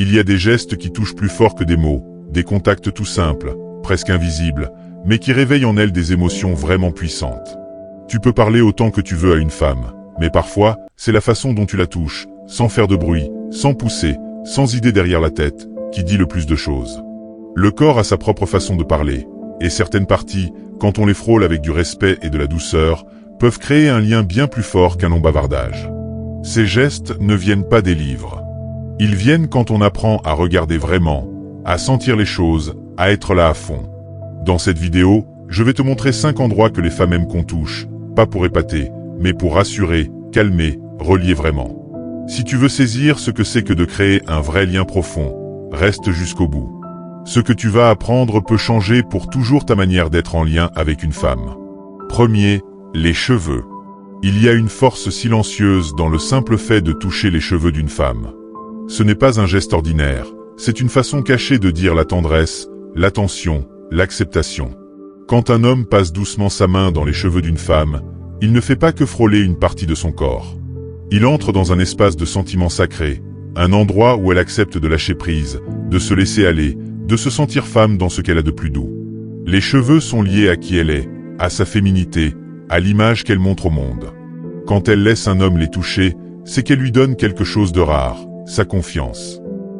Il y a des gestes qui touchent plus fort que des mots, des contacts tout simples, presque invisibles, mais qui réveillent en elle des émotions vraiment puissantes. Tu peux parler autant que tu veux à une femme, mais parfois, c'est la façon dont tu la touches, sans faire de bruit, sans pousser, sans idée derrière la tête, qui dit le plus de choses. Le corps a sa propre façon de parler, et certaines parties, quand on les frôle avec du respect et de la douceur, peuvent créer un lien bien plus fort qu'un long bavardage. Ces gestes ne viennent pas des livres. Ils viennent quand on apprend à regarder vraiment, à sentir les choses, à être là à fond. Dans cette vidéo, je vais te montrer 5 endroits que les femmes aiment qu'on touche, pas pour épater, mais pour rassurer, calmer, relier vraiment. Si tu veux saisir ce que c'est que de créer un vrai lien profond, reste jusqu'au bout. Ce que tu vas apprendre peut changer pour toujours ta manière d'être en lien avec une femme. Premier, les cheveux. Il y a une force silencieuse dans le simple fait de toucher les cheveux d'une femme. Ce n'est pas un geste ordinaire, c'est une façon cachée de dire la tendresse, l'attention, l'acceptation. Quand un homme passe doucement sa main dans les cheveux d'une femme, il ne fait pas que frôler une partie de son corps. Il entre dans un espace de sentiments sacrés, un endroit où elle accepte de lâcher prise, de se laisser aller, de se sentir femme dans ce qu'elle a de plus doux. Les cheveux sont liés à qui elle est, à sa féminité, à l'image qu'elle montre au monde. Quand elle laisse un homme les toucher, c'est qu'elle lui donne quelque chose de rare, sa confiance.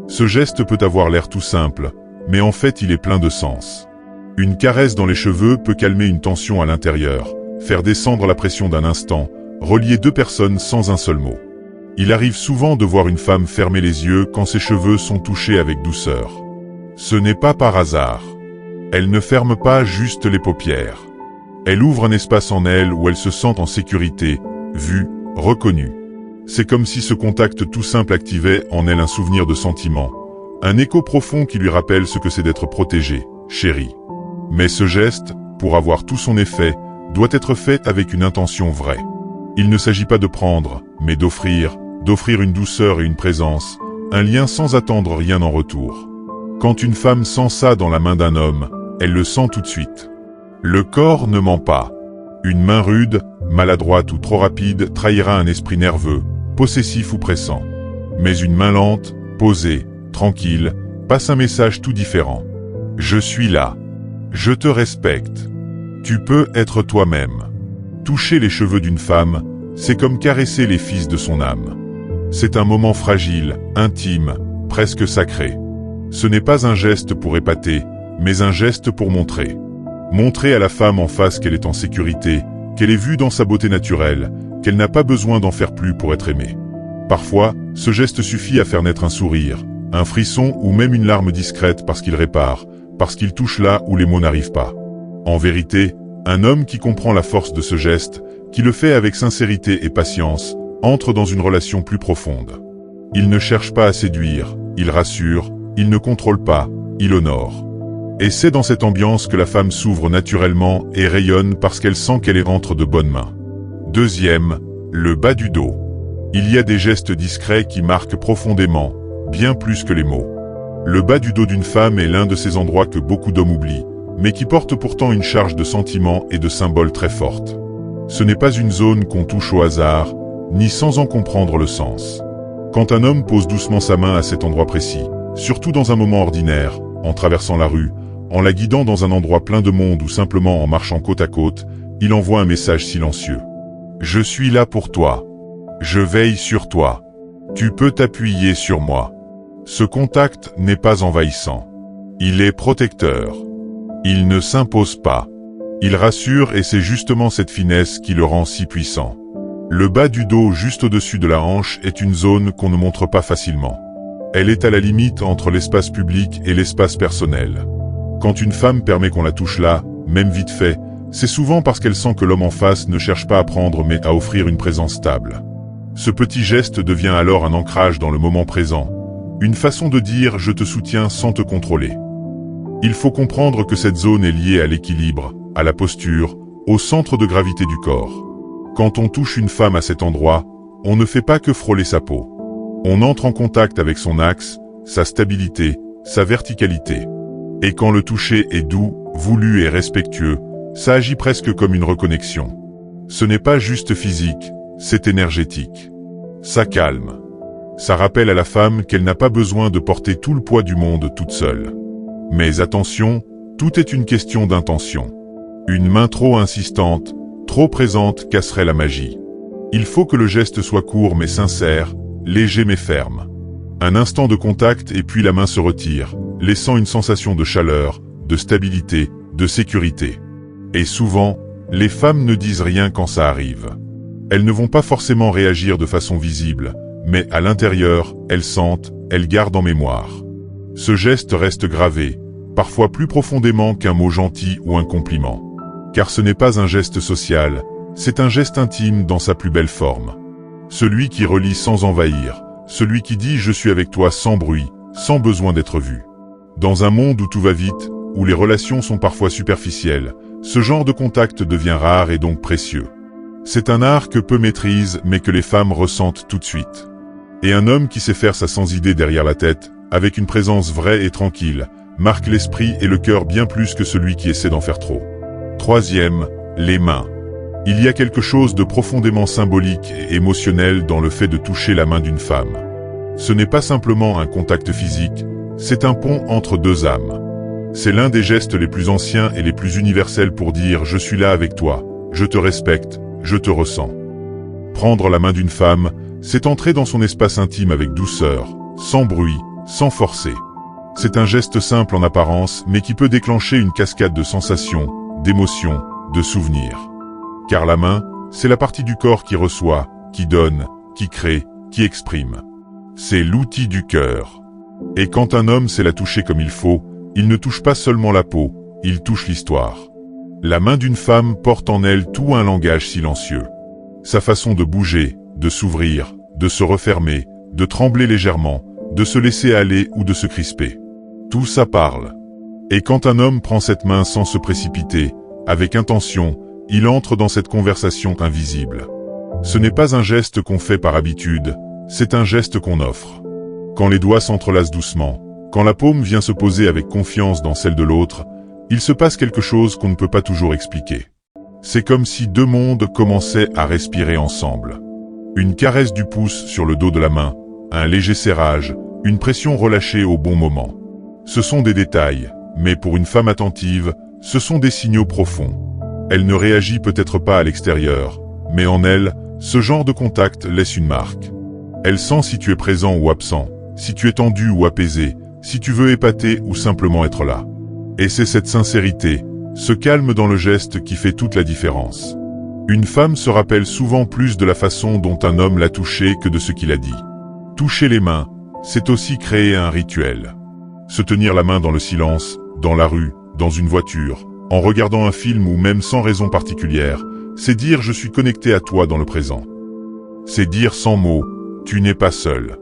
Ce geste peut avoir l'air tout simple, mais en fait il est plein de sens. Une caresse dans les cheveux peut calmer une tension à l'intérieur, faire descendre la pression d'un instant, relier deux personnes sans un seul mot. Il arrive souvent de voir une femme fermer les yeux quand ses cheveux sont touchés avec douceur. Ce n'est pas par hasard. Elle ne ferme pas juste les paupières. Elle ouvre un espace en elle où elle se sent en sécurité, vue, reconnue. C'est comme si ce contact tout simple activait en elle un souvenir de sentiment, un écho profond qui lui rappelle ce que c'est d'être protégée, chérie. Mais ce geste, pour avoir tout son effet, doit être fait avec une intention vraie. Il ne s'agit pas de prendre, mais d'offrir une douceur et une présence, un lien sans attendre rien en retour. Quand une femme sent ça dans la main d'un homme, elle le sent tout de suite. Le corps ne ment pas. Une main rude, maladroite ou trop rapide trahira un esprit nerveux, possessif ou pressant. Mais une main lente, posée, tranquille, passe un message tout différent. Je suis là. Je te respecte. Tu peux être toi-même. Toucher les cheveux d'une femme, c'est comme caresser les fils de son âme. C'est un moment fragile, intime, presque sacré. Ce n'est pas un geste pour épater, mais un geste pour montrer. Montrer à la femme en face qu'elle est en sécurité, qu'elle est vue dans sa beauté naturelle, qu'elle n'a pas besoin d'en faire plus pour être aimée. Parfois, ce geste suffit à faire naître un sourire, un frisson ou même une larme discrète parce qu'il répare, parce qu'il touche là où les mots n'arrivent pas. En vérité, un homme qui comprend la force de ce geste, qui le fait avec sincérité et patience, entre dans une relation plus profonde. Il ne cherche pas à séduire, il rassure, il ne contrôle pas, il honore. Et c'est dans cette ambiance que la femme s'ouvre naturellement et rayonne parce qu'elle sent qu'elle est entre de bonnes mains. Deuxième, le bas du dos. Il y a des gestes discrets qui marquent profondément, bien plus que les mots. Le bas du dos d'une femme est l'un de ces endroits que beaucoup d'hommes oublient, mais qui porte pourtant une charge de sentiments et de symboles très forte. Ce n'est pas une zone qu'on touche au hasard, ni sans en comprendre le sens. Quand un homme pose doucement sa main à cet endroit précis, surtout dans un moment ordinaire, en traversant la rue, en la guidant dans un endroit plein de monde ou simplement en marchant côte à côte, il envoie un message silencieux. Je suis là pour toi. Je veille sur toi. Tu peux t'appuyer sur moi. Ce contact n'est pas envahissant. Il est protecteur. Il ne s'impose pas. Il rassure et c'est justement cette finesse qui le rend si puissant. Le bas du dos juste au-dessus de la hanche est une zone qu'on ne montre pas facilement. Elle est à la limite entre l'espace public et l'espace personnel. Quand une femme permet qu'on la touche là, même vite fait, c'est souvent parce qu'elle sent que l'homme en face ne cherche pas à prendre mais à offrir une présence stable. Ce petit geste devient alors un ancrage dans le moment présent, une façon de dire « je te soutiens sans te contrôler ». Il faut comprendre que cette zone est liée à l'équilibre, à la posture, au centre de gravité du corps. Quand on touche une femme à cet endroit, on ne fait pas que frôler sa peau. On entre en contact avec son axe, sa stabilité, sa verticalité. Et quand le toucher est doux, voulu et respectueux, ça agit presque comme une reconnexion. Ce n'est pas juste physique, c'est énergétique. Ça calme. Ça rappelle à la femme qu'elle n'a pas besoin de porter tout le poids du monde toute seule. Mais attention, tout est une question d'intention. Une main trop insistante, trop présente casserait la magie. Il faut que le geste soit court mais sincère, léger mais ferme. Un instant de contact et puis la main se retire, laissant une sensation de chaleur, de stabilité, de sécurité. Et souvent, les femmes ne disent rien quand ça arrive. Elles ne vont pas forcément réagir de façon visible, mais à l'intérieur, elles sentent, elles gardent en mémoire. Ce geste reste gravé, parfois plus profondément qu'un mot gentil ou un compliment. Car ce n'est pas un geste social, c'est un geste intime dans sa plus belle forme. Celui qui relie sans envahir, celui qui dit « je suis avec toi » sans bruit, sans besoin d'être vu. Dans un monde où tout va vite, où les relations sont parfois superficielles, ce genre de contact devient rare et donc précieux. C'est un art que peu maîtrisent mais que les femmes ressentent tout de suite. Et un homme qui sait faire ça sans idée derrière la tête, avec une présence vraie et tranquille, marque l'esprit et le cœur bien plus que celui qui essaie d'en faire trop. Troisième, les mains. Il y a quelque chose de profondément symbolique et émotionnel dans le fait de toucher la main d'une femme. Ce n'est pas simplement un contact physique, c'est un pont entre deux âmes. C'est l'un des gestes les plus anciens et les plus universels pour dire « je suis là avec toi, je te respecte, je te ressens ». Prendre la main d'une femme, c'est entrer dans son espace intime avec douceur, sans bruit, sans forcer. C'est un geste simple en apparence, mais qui peut déclencher une cascade de sensations, d'émotions, de souvenirs. Car la main, c'est la partie du corps qui reçoit, qui donne, qui crée, qui exprime. C'est l'outil du cœur. Et quand un homme sait la toucher comme il faut, il ne touche pas seulement la peau, il touche l'histoire. La main d'une femme porte en elle tout un langage silencieux. Sa façon de bouger, de s'ouvrir, de se refermer, de trembler légèrement, de se laisser aller ou de se crisper. Tout ça parle. Et quand un homme prend cette main sans se précipiter, avec intention, il entre dans cette conversation invisible. Ce n'est pas un geste qu'on fait par habitude, c'est un geste qu'on offre. Quand les doigts s'entrelacent doucement, quand la paume vient se poser avec confiance dans celle de l'autre, il se passe quelque chose qu'on ne peut pas toujours expliquer. C'est comme si deux mondes commençaient à respirer ensemble. Une caresse du pouce sur le dos de la main, un léger serrage, une pression relâchée au bon moment. Ce sont des détails, mais pour une femme attentive, ce sont des signaux profonds. Elle ne réagit peut-être pas à l'extérieur, mais en elle, ce genre de contact laisse une marque. Elle sent si tu es présent ou absent, si tu es tendu ou apaisé, si tu veux épater ou simplement être là. Et c'est cette sincérité, ce calme dans le geste qui fait toute la différence. Une femme se rappelle souvent plus de la façon dont un homme l'a touchée que de ce qu'il a dit. Toucher les mains, c'est aussi créer un rituel. Se tenir la main dans le silence, dans la rue, dans une voiture, en regardant un film ou même sans raison particulière, c'est dire « je suis connecté à toi dans le présent ». C'est dire sans mots « tu n'es pas seul ».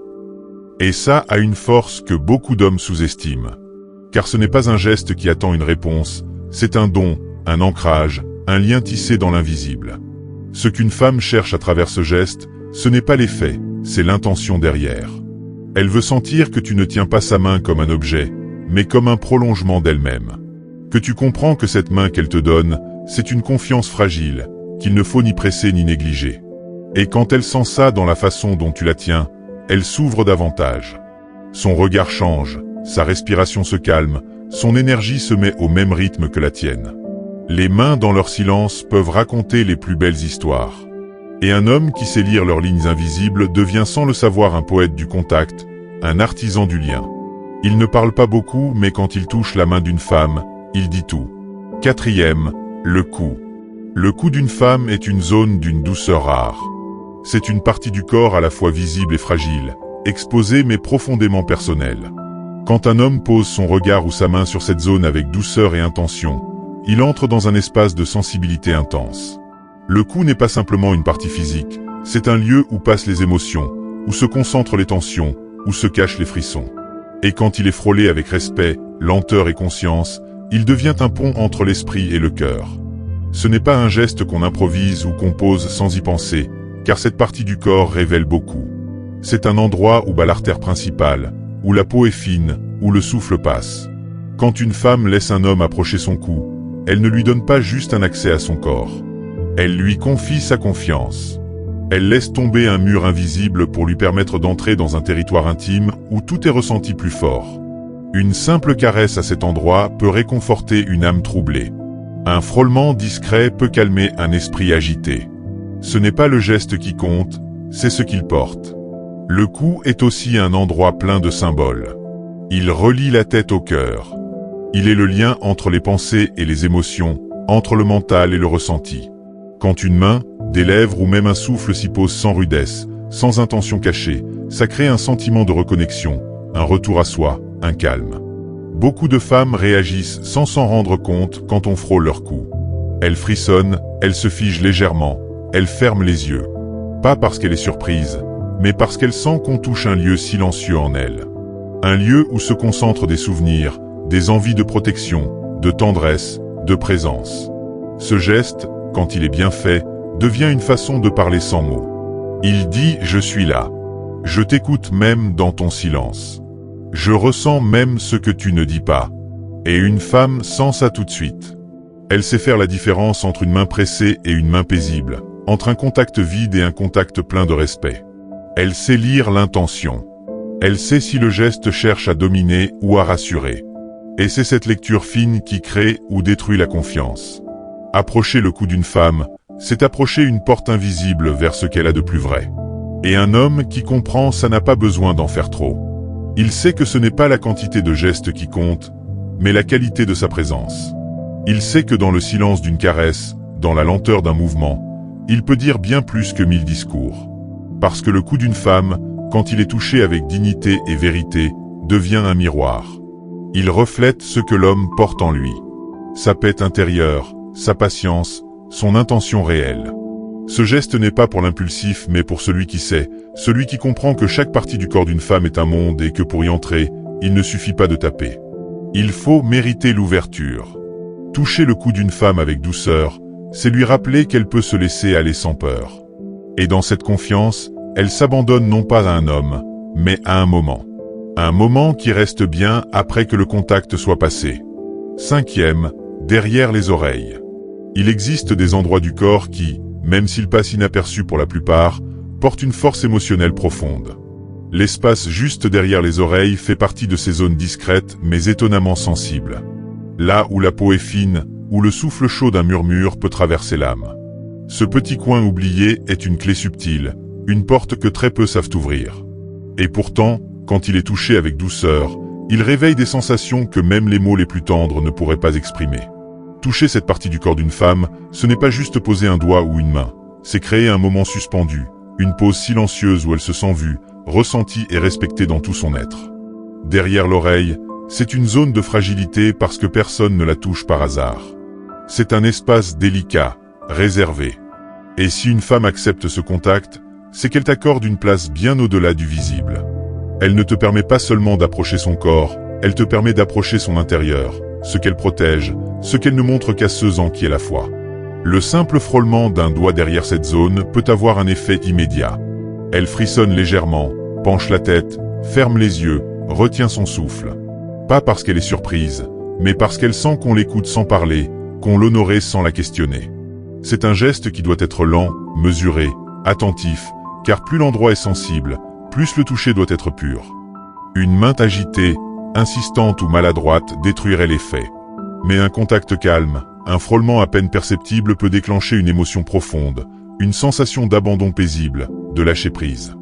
Et ça a une force que beaucoup d'hommes sous-estiment. Car ce n'est pas un geste qui attend une réponse, c'est un don, un ancrage, un lien tissé dans l'invisible. Ce qu'une femme cherche à travers ce geste, ce n'est pas l'effet, c'est l'intention derrière. Elle veut sentir que tu ne tiens pas sa main comme un objet, mais comme un prolongement d'elle-même. Que tu comprends que cette main qu'elle te donne, c'est une confiance fragile, qu'il ne faut ni presser ni négliger. Et quand elle sent ça dans la façon dont tu la tiens, elle s'ouvre davantage. Son regard change, sa respiration se calme, son énergie se met au même rythme que la tienne. Les mains dans leur silence peuvent raconter les plus belles histoires. Et un homme qui sait lire leurs lignes invisibles devient sans le savoir un poète du contact, un artisan du lien. Il ne parle pas beaucoup, mais quand il touche la main d'une femme, il dit tout. Quatrième, le cou. Le cou d'une femme est une zone d'une douceur rare. C'est une partie du corps à la fois visible et fragile, exposée mais profondément personnelle. Quand un homme pose son regard ou sa main sur cette zone avec douceur et intention, il entre dans un espace de sensibilité intense. Le cou n'est pas simplement une partie physique, c'est un lieu où passent les émotions, où se concentrent les tensions, où se cachent les frissons. Et quand il est frôlé avec respect, lenteur et conscience, il devient un pont entre l'esprit et le cœur. Ce n'est pas un geste qu'on improvise ou qu'on pose sans y penser, car cette partie du corps révèle beaucoup. C'est un endroit où bat l'artère principale, où la peau est fine, où le souffle passe. Quand une femme laisse un homme approcher son cou, elle ne lui donne pas juste un accès à son corps. Elle lui confie sa confiance. Elle laisse tomber un mur invisible pour lui permettre d'entrer dans un territoire intime où tout est ressenti plus fort. Une simple caresse à cet endroit peut réconforter une âme troublée. Un frôlement discret peut calmer un esprit agité. Ce n'est pas le geste qui compte, c'est ce qu'il porte. Le cou est aussi un endroit plein de symboles. Il relie la tête au cœur. Il est le lien entre les pensées et les émotions, entre le mental et le ressenti. Quand une main, des lèvres ou même un souffle s'y pose sans rudesse, sans intention cachée, ça crée un sentiment de reconnexion, un retour à soi, un calme. Beaucoup de femmes réagissent sans s'en rendre compte quand on frôle leur cou. Elles frissonnent, elles se figent légèrement, elles ferment les yeux. Pas parce qu'elle est surprise, mais parce qu'elle sent qu'on touche un lieu silencieux en elle. Un lieu où se concentrent des souvenirs, des envies de protection, de tendresse, de présence. Ce geste, quand il est bien fait, devient une façon de parler sans mots. Il dit « Je suis là ». Je t'écoute même dans ton silence. Je ressens même ce que tu ne dis pas. Et une femme sent ça tout de suite. Elle sait faire la différence entre une main pressée et une main paisible, entre un contact vide et un contact plein de respect. Elle sait lire l'intention. Elle sait si le geste cherche à dominer ou à rassurer. Et c'est cette lecture fine qui crée ou détruit la confiance. Approcher le cou d'une femme, c'est approcher une porte invisible vers ce qu'elle a de plus vrai. Et un homme qui comprend ça n'a pas besoin d'en faire trop. Il sait que ce n'est pas la quantité de gestes qui compte, mais la qualité de sa présence. Il sait que dans le silence d'une caresse, dans la lenteur d'un mouvement, il peut dire bien plus que 1000 discours. Parce que le cou d'une femme, quand il est touché avec dignité et vérité, devient un miroir. Il reflète ce que l'homme porte en lui. Sa paix intérieure, sa patience, son intention réelle. Ce geste n'est pas pour l'impulsif mais pour celui qui sait, celui qui comprend que chaque partie du corps d'une femme est un monde et que pour y entrer, il ne suffit pas de taper. Il faut mériter l'ouverture. Toucher le cou d'une femme avec douceur, c'est lui rappeler qu'elle peut se laisser aller sans peur. Et dans cette confiance, elle s'abandonne non pas à un homme, mais à un moment. Un moment qui reste bien après que le contact soit passé. 5e, derrière les oreilles. Il existe des endroits du corps qui, même s'ils passent inaperçus pour la plupart, portent une force émotionnelle profonde. L'espace juste derrière les oreilles fait partie de ces zones discrètes mais étonnamment sensibles. Là où la peau est fine, où le souffle chaud d'un murmure peut traverser l'âme. Ce petit coin oublié est une clé subtile, une porte que très peu savent ouvrir. Et pourtant, quand il est touché avec douceur, il réveille des sensations que même les mots les plus tendres ne pourraient pas exprimer. Toucher cette partie du corps d'une femme, ce n'est pas juste poser un doigt ou une main, c'est créer un moment suspendu, une pause silencieuse où elle se sent vue, ressentie et respectée dans tout son être. Derrière l'oreille, c'est une zone de fragilité parce que personne ne la touche par hasard. C'est un espace délicat, réservé. Et si une femme accepte ce contact, c'est qu'elle t'accorde une place bien au-delà du visible. Elle ne te permet pas seulement d'approcher son corps, elle te permet d'approcher son intérieur, ce qu'elle protège, ce qu'elle ne montre qu'à ceux en qui elle a foi. Le simple frôlement d'un doigt derrière cette zone peut avoir un effet immédiat. Elle frissonne légèrement, penche la tête, ferme les yeux, retient son souffle. Pas parce qu'elle est surprise, mais parce qu'elle sent qu'on l'écoute sans parler, qu'on l'honorait sans la questionner. C'est un geste qui doit être lent, mesuré, attentif, car plus l'endroit est sensible, plus le toucher doit être pur. Une main agitée, insistante ou maladroite détruirait l'effet. Mais un contact calme, un frôlement à peine perceptible peut déclencher une émotion profonde, une sensation d'abandon paisible, de lâcher prise.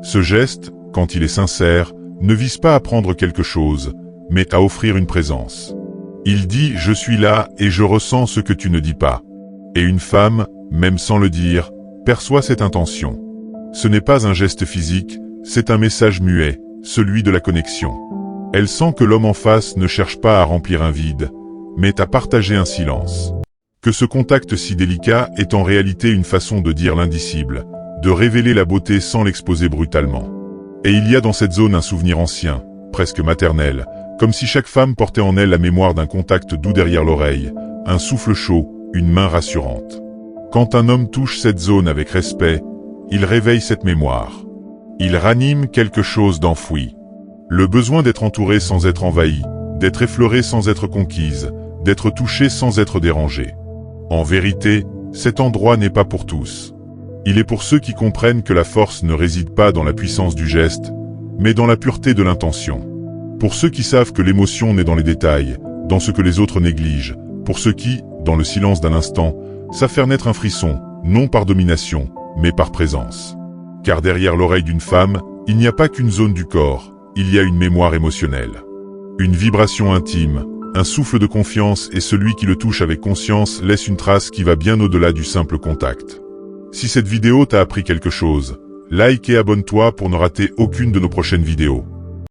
Ce geste, quand il est sincère, ne vise pas à prendre quelque chose, mais à offrir une présence. Il dit « Je suis là et je ressens ce que tu ne dis pas ». Et une femme, même sans le dire, perçoit cette intention. Ce n'est pas un geste physique, c'est un message muet, celui de la connexion. Elle sent que l'homme en face ne cherche pas à remplir un vide, mais à partager un silence. Que ce contact si délicat est en réalité une façon de dire l'indicible, de révéler la beauté sans l'exposer brutalement. Et il y a dans cette zone un souvenir ancien, presque maternel, comme si chaque femme portait en elle la mémoire d'un contact doux derrière l'oreille, un souffle chaud, une main rassurante. Quand un homme touche cette zone avec respect, il réveille cette mémoire. Il ranime quelque chose d'enfoui. Le besoin d'être entouré sans être envahi, d'être effleuré sans être conquise, d'être touché sans être dérangé. En vérité, cet endroit n'est pas pour tous. Il est pour ceux qui comprennent que la force ne réside pas dans la puissance du geste, mais dans la pureté de l'intention. Pour ceux qui savent que l'émotion naît dans les détails, dans ce que les autres négligent. Pour ceux qui, dans le silence d'un instant, savent faire naître un frisson, non par domination, mais par présence. Car derrière l'oreille d'une femme, il n'y a pas qu'une zone du corps, il y a une mémoire émotionnelle. Une vibration intime, un souffle de confiance, et celui qui le touche avec conscience laisse une trace qui va bien au-delà du simple contact. Si cette vidéo t'a appris quelque chose, like et abonne-toi pour ne rater aucune de nos prochaines vidéos.